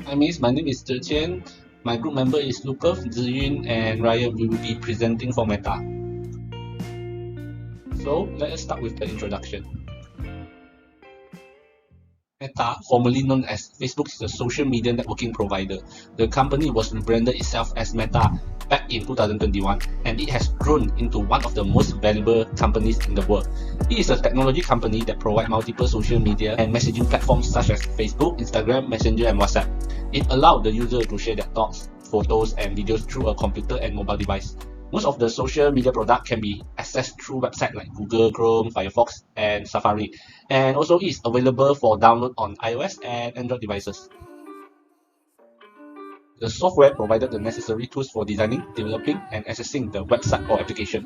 Hi Miss, my name is Zheqian. My group member is Loo Perth, Zheqian, and Ryan will be presenting for Meta. So let us start with the introduction. Meta, formerly known as Facebook, is a social media networking provider. The company was rebranded itself as Meta back in 2021, and it has grown into one of the most valuable companies in the world. It is a technology company that provides multiple social media and messaging platforms such as Facebook, Instagram, Messenger, and WhatsApp. It allows the user to share their thoughts, photos, and videos through a computer and mobile device. Most of the social media product can be accessed through websites like Google, Chrome, Firefox, and Safari, and also is available for download on iOS and Android devices. The software provided the necessary tools for designing, developing, and accessing the website or application.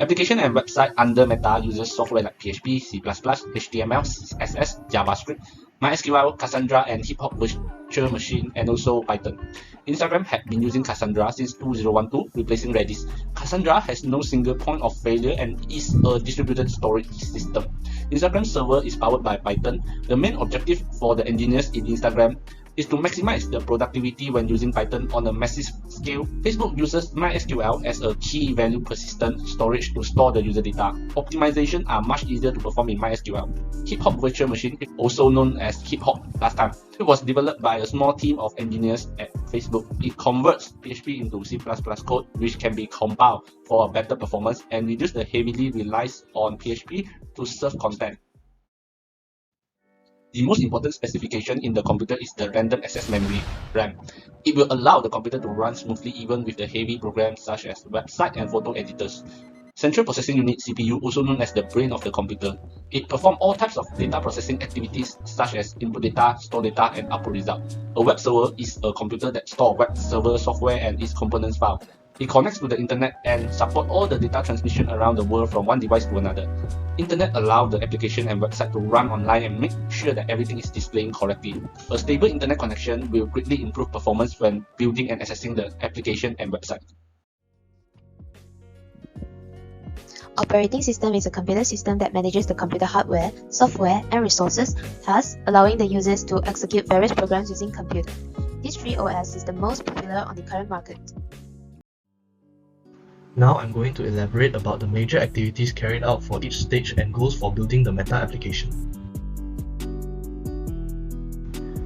Application and website under Meta uses software like PHP, C++, HTML, CSS, JavaScript, MySQL, Cassandra, and Hip-Hop Virtual Machine, and also Python. Instagram had been using Cassandra since 2012, replacing Redis. Cassandra has no single point of failure and is a distributed storage system. Instagram server is powered by Python. The main objective for the engineers in Instagram is to maximize the productivity when using Python on a massive scale. Facebook uses MySQL as a key value persistent storage to store the user data. Optimizations are much easier to perform in MySQL. Hip-Hop Virtual Machine, also known as Hip-Hop last time, it was developed by a small team of engineers at Facebook. It converts PHP into C++ code, which can be compiled for a better performance and reduce the heavily relies on PHP to serve content. The most important specification in the computer is the random access memory, RAM. It will allow the computer to run smoothly even with the heavy programs such as website and photo editors. Central Processing Unit (CPU), also known as the brain of the computer. It performs all types of data processing activities such as input data, store data, and output result. A web server is a computer that stores web server software and its components file. It connects to the internet and supports all the data transmission around the world from one device to another. Internet allows the application and website to run online and make sure that everything is displaying correctly. A stable internet connection will greatly improve performance when building and accessing the application and website. Operating system is a computer system that manages the computer hardware, software, and resources, thus allowing the users to execute various programs using computer. This free OS is the most popular on the current market. Now I'm going to elaborate about the major activities carried out for each stage and goals for building the Meta application.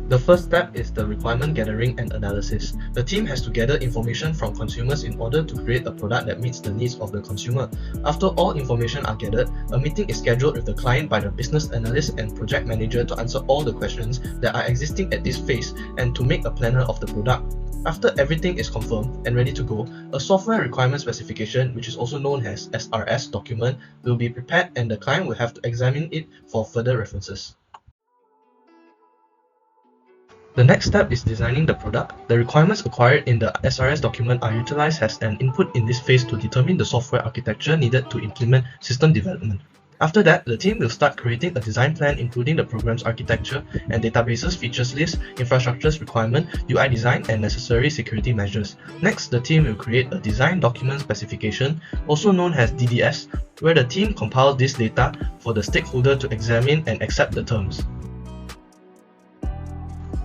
The first step is the requirement gathering and analysis. The team has to gather information from consumers in order to create a product that meets the needs of the consumer. After all information are gathered, a meeting is scheduled with the client by the business analyst and project manager to answer all the questions that are existing at this phase and to make a planner of the product. After everything is confirmed and ready to go, a software requirement specification, which is also known as SRS document, will be prepared and the client will have to examine it for further references. The next step is designing the product. The requirements acquired in the SRS document are utilized as an input in this phase to determine the software architecture needed to implement system development. After that, the team will start creating a design plan including the program's architecture and databases features list, infrastructures requirement, UI design, and necessary security measures. Next, the team will create a design document specification, also known as DDS, where the team compiles this data for the stakeholder to examine and accept the terms.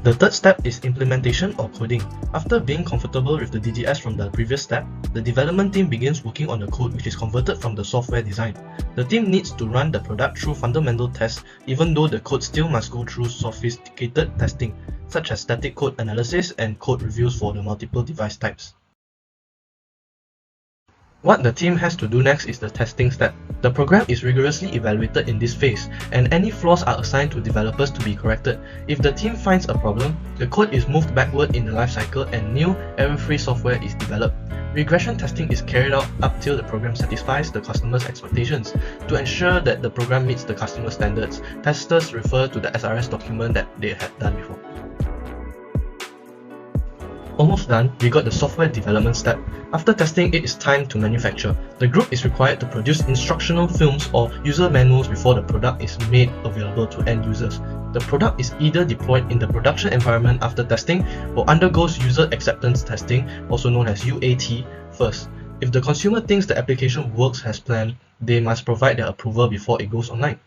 The third step is implementation or coding. After being comfortable with the DDS from the previous step, the development team begins working on the code which is converted from the software design. The team needs to run the product through fundamental tests even though the code still must go through sophisticated testing, such as static code analysis and code reviews for the multiple device types. What the team has to do next is the testing step. The program is rigorously evaluated in this phase, and any flaws are assigned to developers to be corrected. If the team finds a problem, the code is moved backward in the lifecycle and new error-free software is developed. Regression testing is carried out up till the program satisfies the customer's expectations. To ensure that the program meets the customer standards, testers refer to the SRS document that they had done before. Almost done, we got the software development step. After testing, it is time to manufacture. The group is required to produce instructional films or user manuals before the product is made available to end users. The product is either deployed in the production environment after testing or undergoes user acceptance testing, also known as UAT, first. If the consumer thinks the application works as planned, they must provide their approval before it goes online.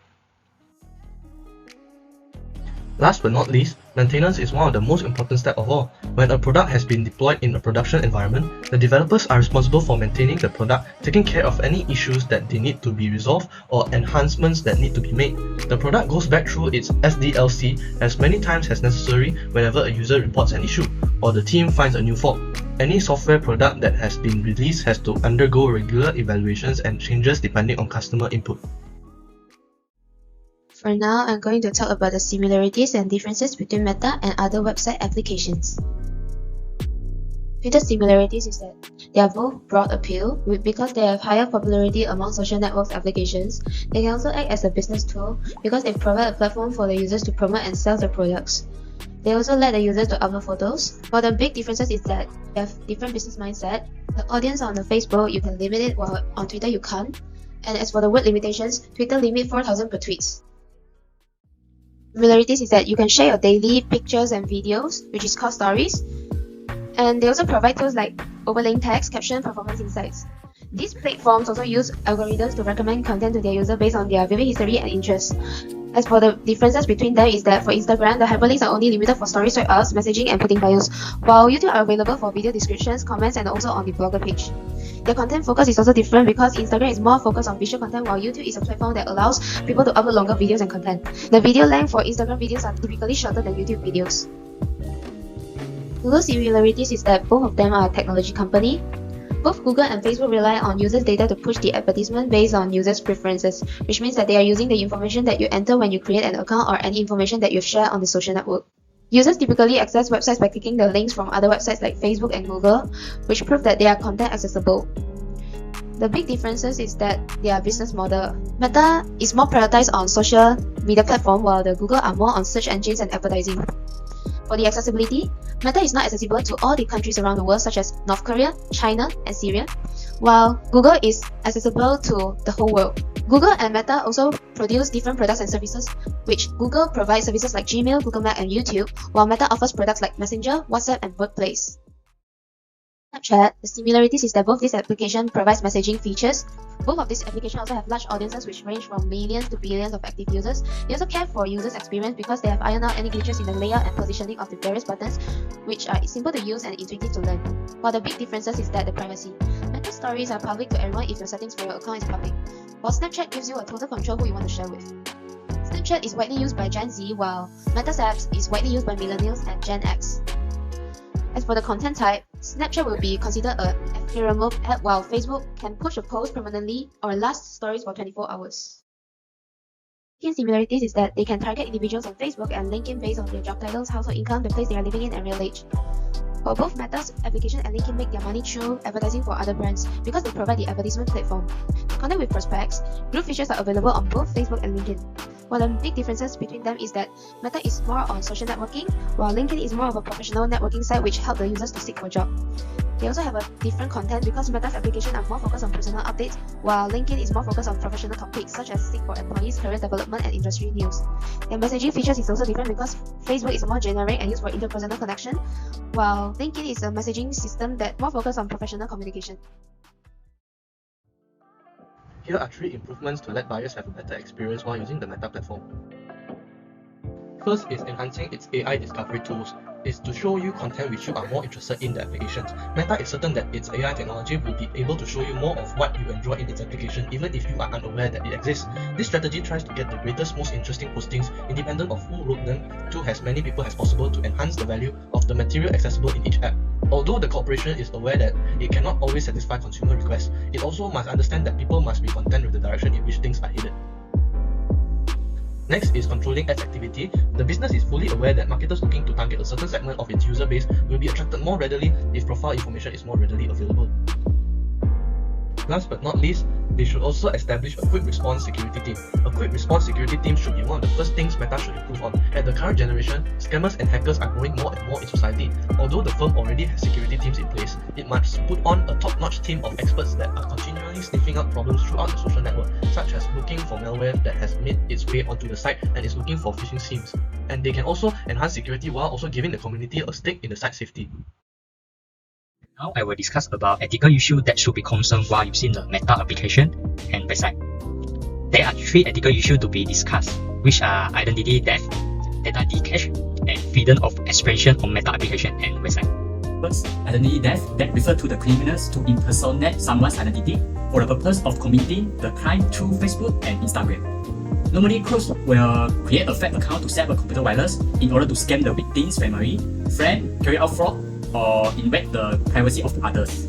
Last but not least, maintenance is one of the most important steps of all. When a product has been deployed in a production environment, the developers are responsible for maintaining the product, taking care of any issues that they need to be resolved or enhancements that need to be made. The product goes back through its SDLC as many times as necessary whenever a user reports an issue, or the team finds a new fault. Any software product that has been released has to undergo regular evaluations and changes depending on customer input. For now, I'm going to talk about the similarities and differences between Meta and other website applications. Twitter's similarities is that they are both broad appeal, because they have higher popularity among social networks applications. They can also act as a business tool because they provide a platform for the users to promote and sell their products. They also let the users to upload photos. While the big differences is that they have different business mindset. The audience on the Facebook, you can limit it, while on Twitter you can't. And as for the word limitations, Twitter limit 4,000 per tweets. Similarities is that you can share your daily pictures and videos, which is called stories. And they also provide tools like overlaying text, caption, performance insights. These platforms also use algorithms to recommend content to their user based on their viewing history and interests. As for the differences between them is that for Instagram, the hyperlinks are only limited for story swipe ups, messaging, and putting bios, while YouTube are available for video descriptions, comments, and also on the blogger page. Their content focus is also different because Instagram is more focused on visual content, while YouTube is a platform that allows people to upload longer videos and content. The video length for Instagram videos are typically shorter than YouTube videos. Google's similarities is that both of them are a technology company. Both Google and Facebook rely on users' data to push the advertisement based on users' preferences, which means that they are using the information that you enter when you create an account or any information that you share on the social network. Users typically access websites by clicking the links from other websites like Facebook and Google, which prove that they are content accessible. The big differences is that their business model. Meta is more prioritized on social media platform, while the Google are more on search engines and advertising. For the accessibility, Meta is not accessible to all the countries around the world such as North Korea, China, and Syria, while Google is accessible to the whole world. Google and Meta also produce different products and services, which Google provides services like Gmail, Google Maps, and YouTube, while Meta offers products like Messenger, WhatsApp, and Workplace. Snapchat, the similarities is that both these applications provide messaging features. Both of these applications also have large audiences which range from millions to billions of active users. They also care for users' experience because they have ironed out any glitches in the layout and positioning of the various buttons, which are simple to use and intuitive to learn. While the big differences is that the privacy. Meta stories are public to everyone if your settings for your account is public, while Snapchat gives you a total control who you want to share with. Snapchat is widely used by Gen Z, while Meta's apps is widely used by millennials and Gen X. As for the content type, Snapchat will be considered a ephemeral app, while Facebook can push a post permanently or last stories for 24 hours. Key similarities is that they can target individuals on Facebook and LinkedIn based on their job titles, household income, the place they are living in, and real age. While both Meta's application and LinkedIn make their money through advertising for other brands because they provide the advertisement platform. To connect with prospects, group features are available on both Facebook and LinkedIn. While the big differences between them is that Meta is more on social networking, while LinkedIn is more of a professional networking site which help the users to seek for a job. They also have a different content because Meta's applications are more focused on personal updates, while LinkedIn is more focused on professional topics such as seek for employees, career development, and industry news. Their messaging features is also different because Facebook is more generic and used for interpersonal connection, while LinkedIn is a messaging system that more focused on professional communication. Here are 3 improvements to let buyers have a better experience while using the Meta platform. First is enhancing its AI discovery tools. It's to show you content which you are more interested in the applications. Meta is certain that its AI technology will be able to show you more of what you enjoy in its application even if you are unaware that it exists. This strategy tries to get the greatest, most interesting postings independent of who wrote them to as many people as possible to enhance the value of the material accessible in each app. Although the corporation is aware that it cannot always satisfy consumer requests, it also must understand that people must be content with the direction in which things are headed. Next is controlling ads activity. The business is fully aware that marketers looking to target a certain segment of its user base will be attracted more readily if profile information is more readily available. Last but not least, they should also establish a quick response security team. A quick response security team should be one of the first things Meta should improve on. At the current generation, scammers and hackers are growing more and more in society. Although the firm already has security teams in place, it must put on a top-notch team of experts that are continually sniffing out problems throughout the social network, such as looking for malware that has made its way onto the site and is looking for phishing schemes. And they can also enhance security while also giving the community a stake in the site safety. Now I will discuss about ethical issues that should be concerned while using the Meta application and website. There are 3 ethical issues to be discussed, which are identity theft, data decache and freedom of expression on Meta application and website. First, identity theft that refer to the criminals to impersonate someone's identity for the purpose of committing the crime through Facebook and Instagram. Normally, crooks will create a fake account to set up a computer virus in order to scam the victim's family, friend, carry out fraud, or invade the privacy of others.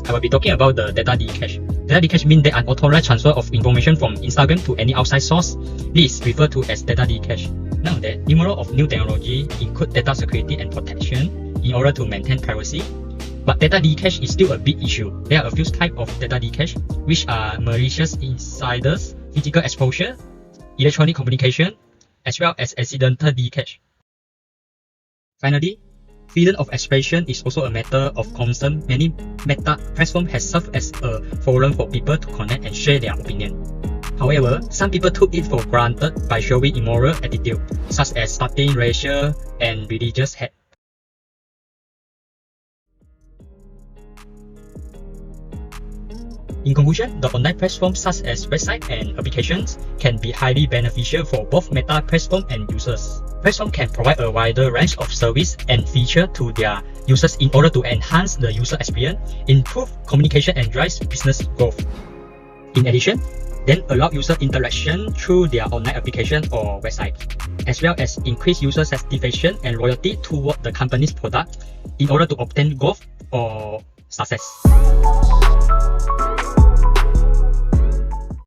I will be talking about the data decache. Data decache means the unauthorized transfer of information from Instagram to any outside source. This is referred to as data decache. Now that numerous of new technology include data security and protection in order to maintain privacy. But data decache is still a big issue. There are a few types of data decache, which are malicious insiders, physical exposure, electronic communication, as well as accidental decache. Finally, freedom of expression is also a matter of concern. Many Meta platforms have served as a forum for people to connect and share their opinion. However, some people took it for granted by showing immoral attitude, such as starting racial and religious hate. In conclusion, the online platforms such as websites and applications can be highly beneficial for both Meta platform and users. Platforms can provide a wider range of service and features to their users in order to enhance the user experience, improve communication, and drive business growth. In addition, then allow user interaction through their online application or website, as well as increase user satisfaction and loyalty toward the company's product in order to obtain growth or success.